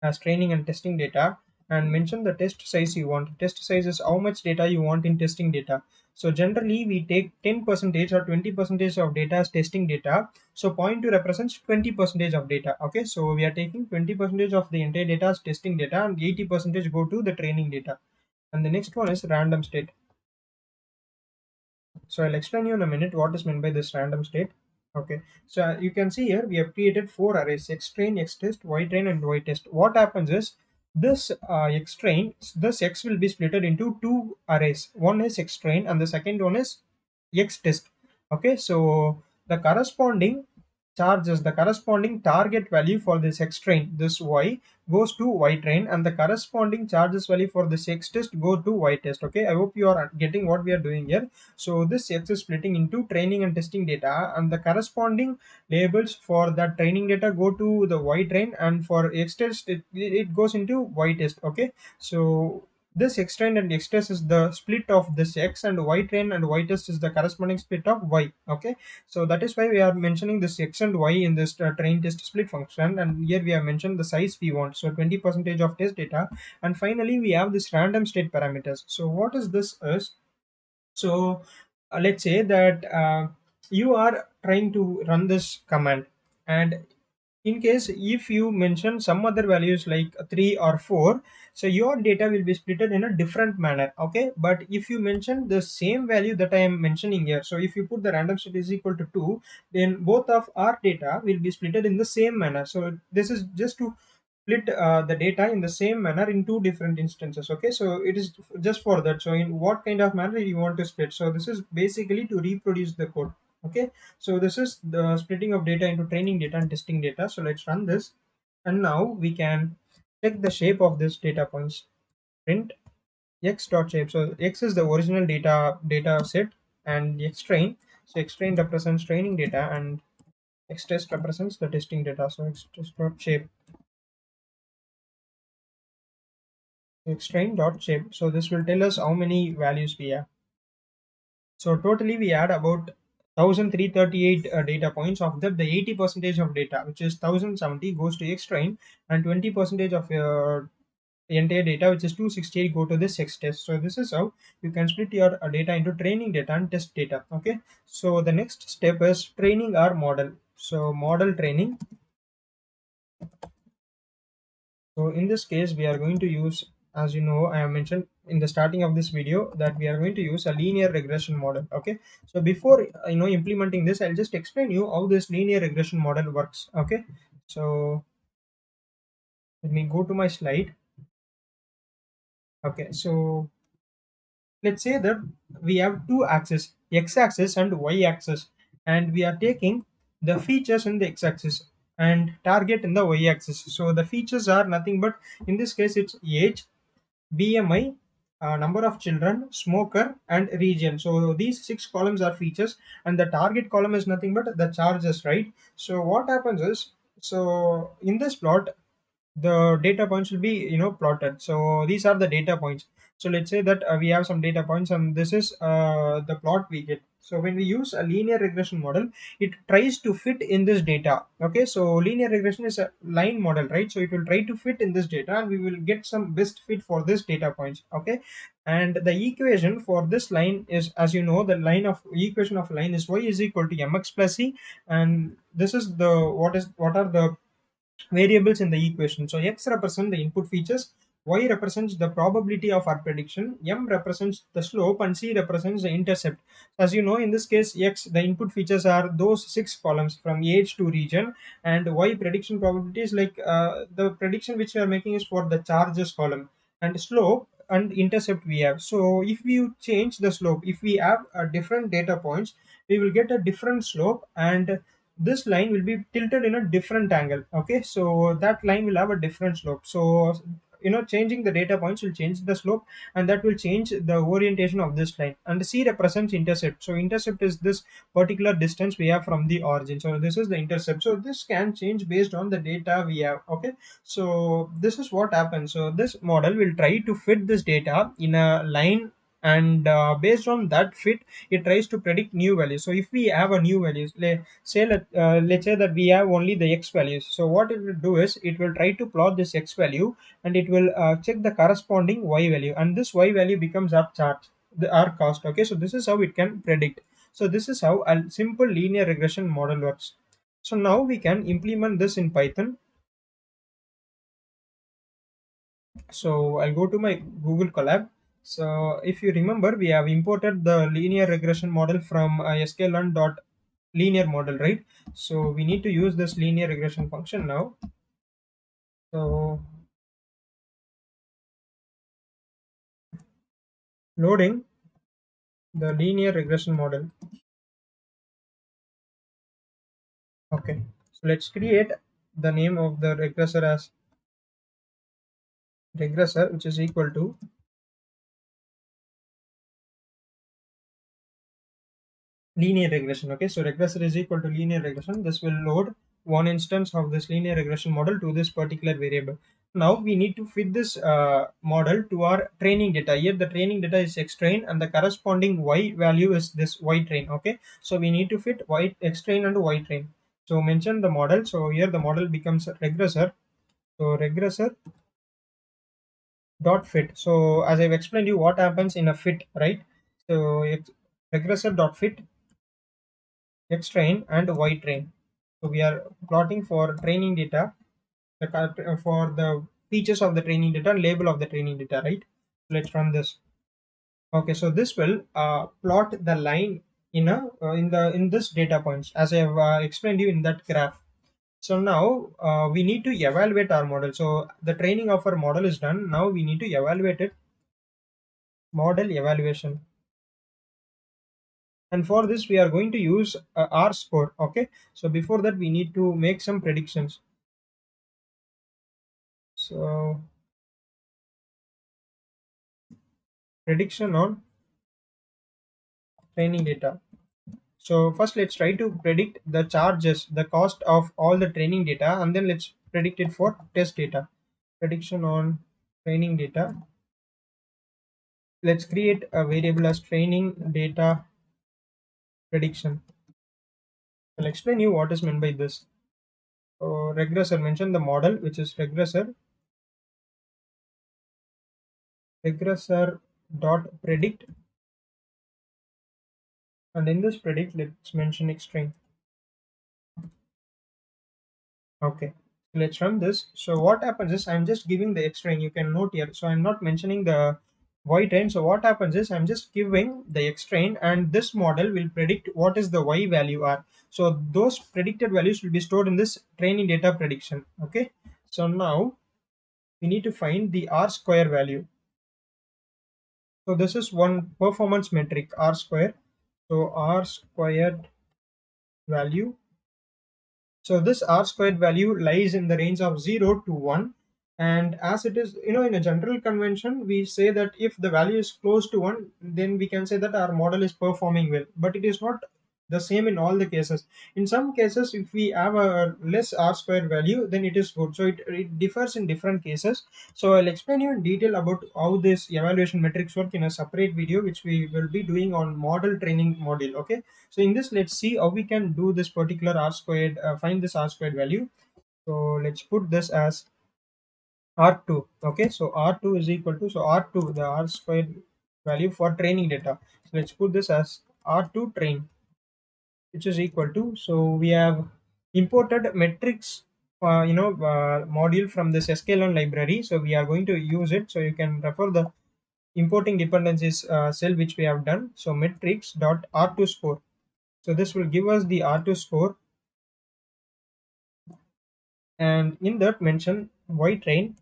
as training and testing data, and mention the test size you want. Test size is how much data you want in testing data. So generally we take 10% or 20% of data as testing data. So 0.2 represents 20% of data. Okay, so we are taking 20% of the entire data as testing data, and 80% go to the training data. And the next one is random state. So I'll explain you in a minute what is meant by this random state. Okay, so you can see here we have created four arrays: X train, X test, Y train, and Y test. What happens is this X train, this X will be split into two arrays. One is X train, and the second one is X test. Okay, so the corresponding charges, the corresponding target value for this X train, this Y, goes to Y train, and the corresponding charges value for this X test go to Y test. Okay, I hope you are getting what we are doing here. So this X is splitting into training and testing data, and the corresponding labels for that training data go to the Y train, and for X test it goes into Y test. Okay, so this X train and X test is the split of this X, and Y train and Y test is the corresponding split of Y. Okay, so that is why we are mentioning this X and Y in this train test split function, and here we have mentioned the size we want, so 20% of test data. And finally we have this random state parameters. So what is this is, so let's say that you are trying to run this command, and in case if you mention some other values like 3 or 4, so your data will be splitted in a different manner. Okay, but if you mention the same value that I am mentioning here, so if you put the random set is equal to 2, then both of our data will be splitted in the same manner. So this is just to split the data in the same manner in two different instances. Okay, so it is just for that. So in what kind of manner you want to split, so this is basically to reproduce the code. Okay, so this is the splitting of data into training data and testing data. So let's run this, and now we can check the shape of this data points. Print x dot shape. So x is the original data set, and x train, so x train represents training data, and x test represents the testing data. So x test dot shape, x train dot shape. So this will tell us how many values we have. So totally we had about 1338 data points. Of that, the 80 percentage of data, which is 1070, goes to X train, and 20 percentage of your entire data, which is 268, go to this X test. So this is how you can split your data into training data and test data. Okay, so the next step is training our model. So model training. So in this case, we are going to use, as you know, I have mentioned in the starting of this video that we are going to use a linear regression model. Okay. So before implementing this, I'll just explain you how this linear regression model works. Okay. So let me go to my slide. Okay. So let's say that we have two axes, x-axis and y-axis, and we are taking the features in the x-axis and target in the y-axis. So the features are nothing but, in this case, it's age, BMI, number of children, smoker, and region. So these six columns are features, and the target column is nothing but the charges, right? So what happens is, so in this plot, the data points will be plotted. So these are the data points. So let's say that we have some data points, and this is the plot we get. So when we use a linear regression model, it tries to fit in this data. Okay, so linear regression is a line model, right? So it will try to fit in this data, and we will get some best fit for this data points. Okay, and the equation for this line is, as you know, the line of equation of line is y is equal to mx plus c, and this is the what are the variables in the equation. So x represents the input features, y represents the probability of our prediction, m represents the slope, and c represents the intercept. As you know, in this case, x, the input features are those six columns from age to region, and y, prediction probability is like the prediction which we are making is for the charges column, and slope and intercept we have. So if we change the slope, if we have different data points, we will get a different slope, and this line will be tilted in a different angle. Okay, so that line will have a different slope. So changing the data points will change the slope, and that will change the orientation of this line. And c represents intercept. So intercept is this particular distance we have from the origin. So this is the intercept. So this can change based on the data we have. Okay, so this is what happens. So this model will try to fit this data in a line, and based on that fit, it tries to predict new values. So if we have a new values, let's say that we have only the x values, so what it will do is it will try to plot this x value, and it will check the corresponding y value, and this y value becomes our charge, our cost. Okay, so this is how it can predict. So this is how a simple linear regression model works. So now we can implement this in Python. So I'll go to my Google Colab. So if you remember, we have imported the linear regression model from sklearn.io. linear model, right? So we need to use this linear regression function now. So loading the linear regression model. Okay, so let's create the name of the regressor as regressor, which is equal to linear regression. Okay, so regressor is equal to linear regression. This will load one instance of this linear regression model to this particular variable. Now we need to fit this model to our training data. Here the training data is x train and the corresponding y value is this y train. Okay, so we need to fit y x train and y train. So mention the model. So here the model becomes regressor. So regressor dot fit. So as I've explained you what happens in a fit, right? So it's regressor dot fit x train and y train. So we are plotting for training data, for the features of the training data and label of the training data, right? Let's run this. Okay, so this will plot the line in a in this data points as I have explained you in that graph. So now we need to evaluate our model. So the training of our model is done. Now we need to evaluate it. Model evaluation. And for this we are going to use R score. Okay, so before that we need to make some predictions. So prediction on training data. So first let's try to predict the charges, the cost of all the training data, and then let's predict it for test data. Prediction on training data. Let's create a variable as training data prediction. I'll explain you what is meant by this. So regressor, mention the model, which is regressor dot predict, and in this predict let's mention x string. Okay, let's run this. So what happens is I'm just giving the x string. You can note here. So I'm not mentioning the y train. So what happens is I'm just giving the x train, and this model will predict what is the y value are. So those predicted values will be stored in this training data prediction. Okay. So now we need to find the r square value. So this is one performance metric, r square. So r squared value. So this r squared value lies in the range of 0 to 1. And as it is, in a general convention, we say that if the value is close to 1, then we can say that our model is performing well. But it is not the same in all the cases. In some cases, if we have a less r square value, then it is good. So it differs in different cases. So I'll explain you in detail about how this evaluation metrics work in a separate video, which we will be doing on model training module. Okay. So in this, let's see how we can do this particular r squared, find this r squared value. So let's put this as R2. Okay, so R2 is equal to, so R2, the R squared value for training data. So let's put this as R2 train, which is equal to, so we have imported metrics, module from this sklearn library. So we are going to use it. So you can refer the importing dependencies cell which we have done. So metrics dot R2 score. So this will give us the R2 score, and in that mention y train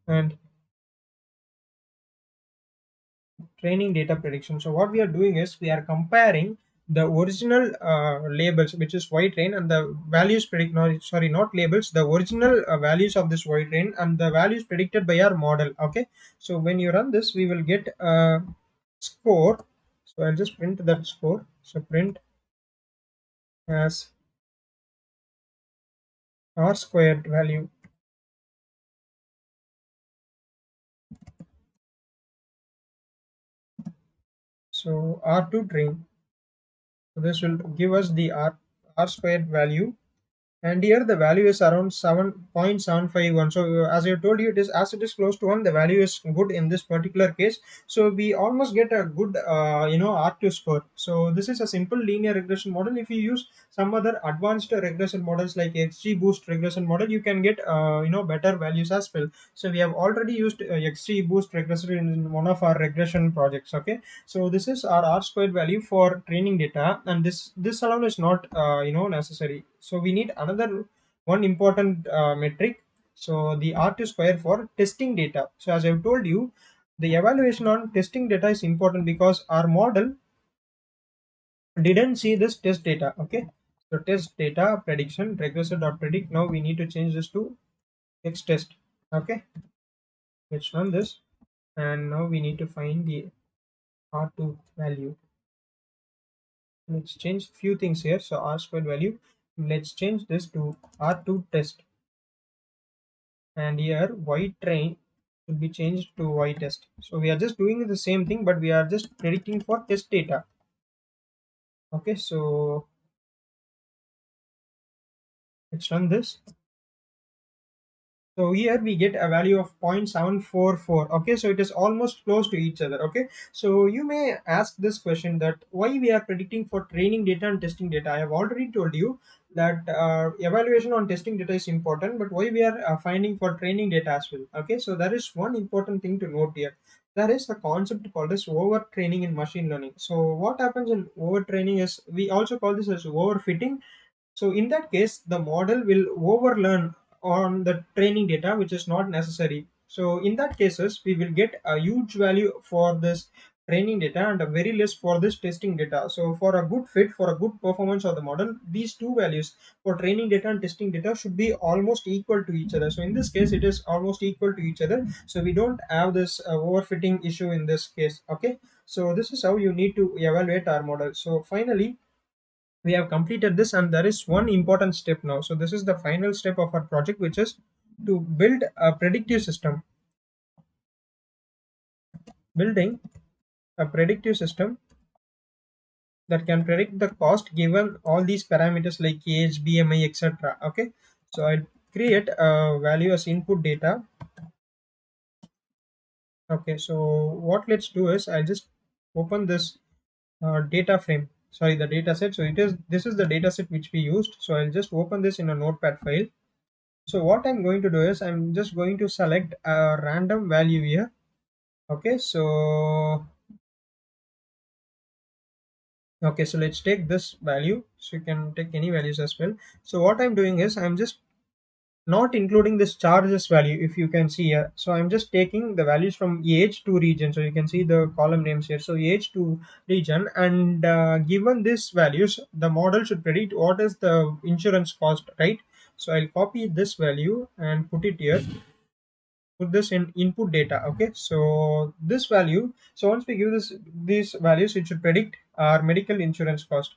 and training data prediction. So what we are doing is we are comparing the original labels, which is y train, and the values predict, no, sorry, not labels, the original values of this y train and the values predicted by our model. Okay, so when you run this we will get a score. So I'll just print that score. So print as r squared value. So r2 train. So this will give us the r squared value, and here the value is around 7.751. So as I told you, it is, as it is close to 1, the value is good in this particular case. So we almost get a good R2 score. So this is a simple linear regression model. If you use some other advanced regression models like XGBoost regression model, you can get better values as well. So we have already used XGBoost regression in one of our regression projects. Okay, so this is our R squared value for training data, and this alone is not necessary. So we need another one important metric. So the R2 square for testing data. So as I've told you, the evaluation on testing data is important because our model didn't see this test data. Okay, so test data prediction regressor.predict. Now we need to change this to X test. Okay, let's run this, and now we need to find the R2 value. Let's change few things here. So R squared value, let's change this to R2 test, and here y train should be changed to y test. So we are just doing the same thing, but we are just predicting for test data. Okay, so let's run this. So here we get a value of 0.744. Okay, so it is almost close to each other. Okay, so you may ask this question that why we are predicting for training data and testing data. I have already told you that evaluation on testing data is important, but why we are finding for training data as well. Okay, so there is one important thing to note here. There is a concept called as overtraining in machine learning. So what happens in overtraining is, we also call this as overfitting. So in that case, the model will overlearn on the training data, which is not necessary. So in that cases, we will get a huge value for this training data and a very less for this testing data. So for a good fit, for a good performance of the model, these two values for training data and testing data should be almost equal to each other. So in this case, it is almost equal to each other. So we don't have this overfitting issue in this case. Okay. So this is how you need to evaluate our model. So finally, we have completed this, and there is one important step now. So this is the final step of our project, which is to build a predictive system. Building a predictive system that can predict the cost given all these parameters like age, BMI, etc. Okay, so I create a value as input data. Okay, so what let's do is I'll just open this data frame, sorry, the data set. So this is the data set which we used. So I'll just open this in a notepad file. So what I'm going to do is I'm just going to select a random value here. Okay, so let's take this value. So you can take any values as well. So what I'm doing is I'm just not including this charges value, if you can see here. So I'm just taking the values from age to region. So you can see the column names here. So age to region, and given these values, the model should predict what is the insurance cost, right? So I'll copy this value and put it here, put this in input data. Okay, so this value, so once we give this these values, it should predict our medical insurance cost.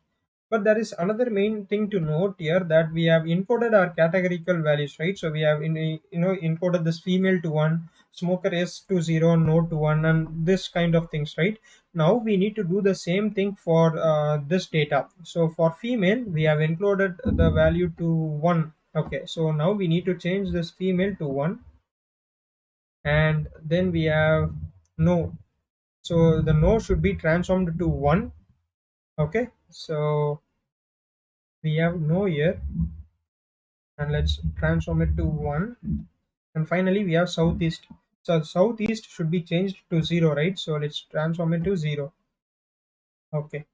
But there is another main thing to note here, that we have encoded our categorical values, right? So we have encoded this female to 1, smoker is to 0, no to 1, and this kind of things, right? Now we need to do the same thing for this data. So for female, we have encoded the value to 1. Okay, so now we need to change this female to 1, and then we have no. So the no should be transformed to 1. Okay, so we have no here, and let's transform it to 1. And finally we have southeast. So southeast should be changed to 0, right? So let's transform it to 0. Okay,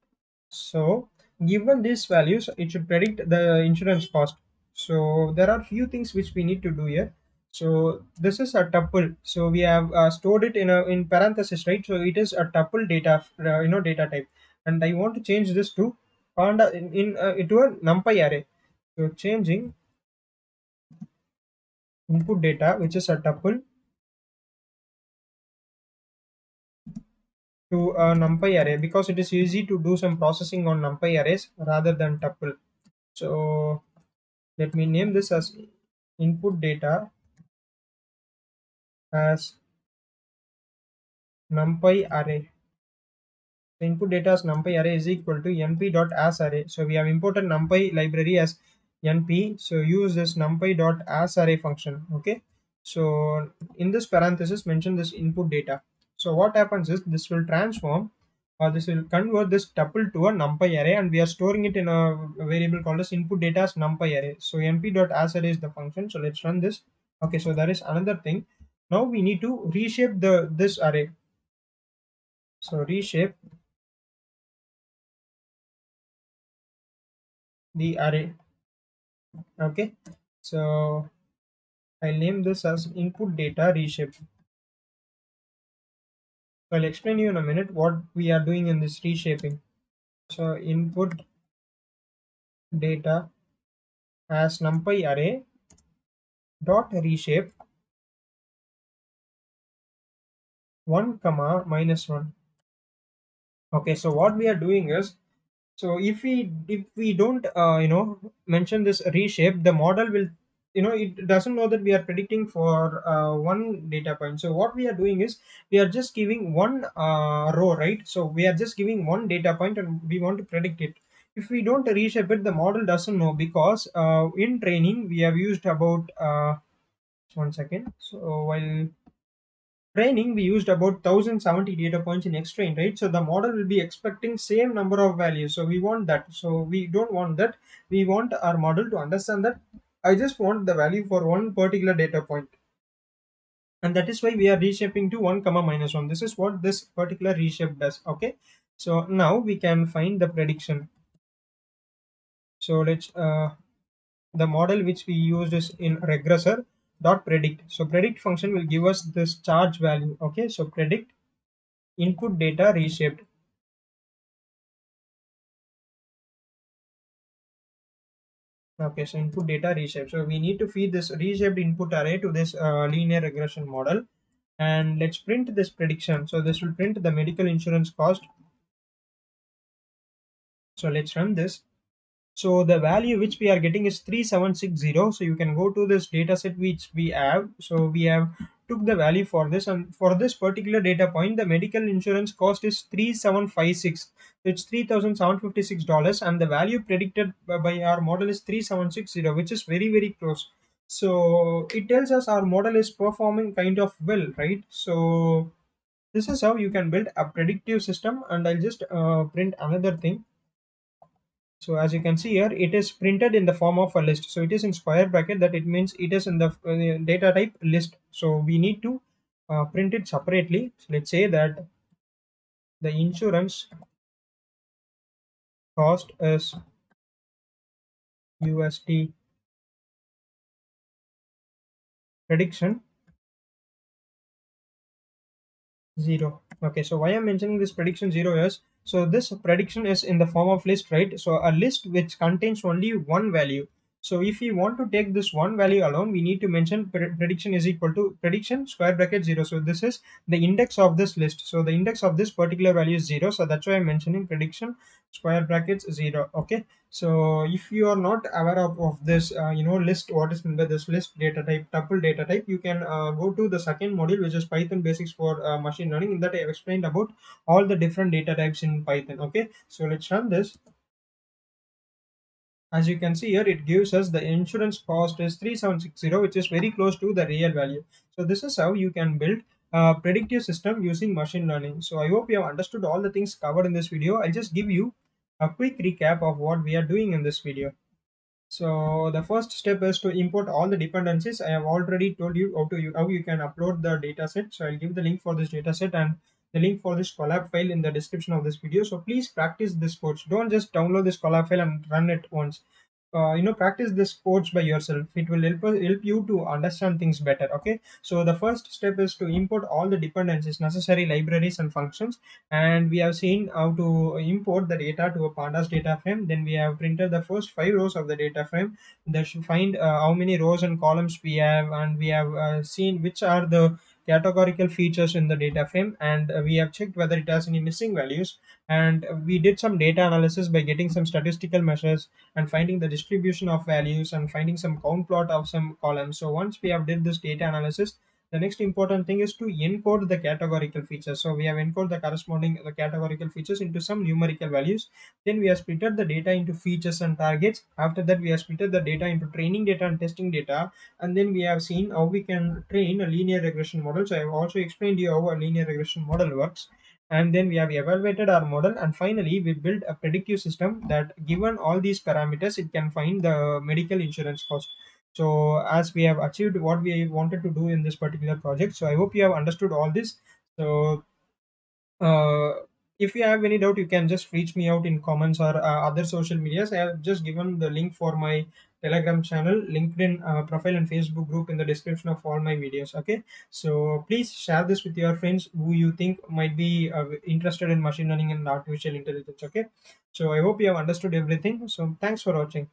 so given these values, it should predict the insurance cost. So there are few things which we need to do here. So this is a tuple. So we have stored it in parenthesis, right? So it is a tuple data, data type, and I want to change this to panda into a numpy array. So changing input data, which is a tuple, to a numpy array, because it is easy to do some processing on numpy arrays rather than tuple. So let me name this as input data as numpy array. The input data as numpy array is equal to np.asArray. So we have imported numpy library as np, so use this numpy dot as array function. Okay, so in this parenthesis mention this input data. So what happens is this will transform, or this will convert this tuple to a numpy array, and we are storing it in a variable called as input data as numpy array. So np dot as array is the function. So let's run this. Okay, so there is another thing. Now we need to reshape the this array. So reshape the array. Okay, so I'll name this as input data reshape. So I'll explain you in a minute what we are doing in this reshaping. So input data as numpy array dot reshape 1 comma minus 1. Okay, so what we are doing is, so if we don't mention this reshape, the model will, it doesn't know that we are predicting for one data point. So what we are doing is we are just giving one row, right? So we are just giving one data point and we want to predict it. If we don't reshape it, the model doesn't know, because in training we have used about 1 second. So while training, we used about 1070 data points in X-train, right? So the model will be expecting same number of values. So we want that. So we don't want that. We want our model to understand that I just want the value for one particular data point. And that is why we are reshaping to 1 comma minus 1. This is what this particular reshape does. Okay. So now we can find the prediction. So let's the model which we used is in regressor dot predict. So predict function will give us this charge value. Okay. So predict input data reshaped. Okay, so input data reshape. So we need to feed this reshaped input array to this linear regression model, and let's print this prediction. So this will print the medical insurance cost. So let's run this. So the value which we are getting is 3760. So you can go to this data set which we have. So we have took the value for this, and for this particular data point, the medical insurance cost is 3756. So it's $3,756, and the value predicted by our model is 3760, which is very, very close. So it tells us our model is performing kind of well, right? So this is how you can build a predictive system. And I'll just print another thing. So as you can see here, it is printed in the form of a list. So it is in square bracket, that it means it is in the data type list. So we need to print it separately. So let's say that the insurance cost is USD prediction 0. Okay, so why I'm mentioning this prediction 0 is, so this prediction is in the form of list, right? So a list which contains only one value. So if we want to take this one value alone, we need to mention prediction is equal to prediction square bracket 0. So this is the index of this list. So the index of this particular value is 0. So that's why I'm mentioning prediction square brackets 0. Okay. So if you are not aware of this, list, what is meant by this list data type, tuple data type, you can go to the second module, which is Python basics for machine learning. In that I have explained about all the different data types in Python. Okay, so let's run this. As you can see here, it gives us the insurance cost is 3760, which is very close to the real value. So this is how you can build a predictive system using machine learning. So I hope you have understood all the things covered in this video. I'll just give you a quick recap of what we are doing in this video. So the first step is to import all the dependencies. I have already told you how you can upload the dataset. So I'll give the link for this dataset and the link for this collab file in the description of this video. So please practice this codes. Don't just download this collab file and run it once. Practice this codes by yourself. It will help you to understand things better. Okay, so the first step is to import all the dependencies, necessary libraries and functions. And we have seen how to import the data to a pandas data frame. Then we have printed the first 5 rows of the data frame. That should find how many rows and columns we have, and we have seen which are the categorical features in the data frame, and we have checked whether it has any missing values. And we did some data analysis by getting some statistical measures and finding the distribution of values and finding some count plot of some columns. So once we have did this data analysis, The next important thing is to encode the categorical features. So we have encoded the corresponding the categorical features into some numerical values. Then we have splitted the data into features and targets. After that, we have splitted the data into training data and testing data. And then we have seen how we can train a linear regression model. So I have also explained you how a linear regression model works. And then we have evaluated our model, and finally we built a predictive system that, given all these parameters, it can find the medical insurance cost. So as we have achieved what we wanted to do in this particular project, so I hope you have understood all this. So uh, if you have any doubt, you can just reach me out in comments or other social medias. I have just given the link for my Telegram channel, LinkedIn profile, and Facebook group in the description of all my videos. Okay, so please share this with your friends who you think might be interested in machine learning and artificial intelligence. Okay, so I hope you have understood everything. So thanks for watching.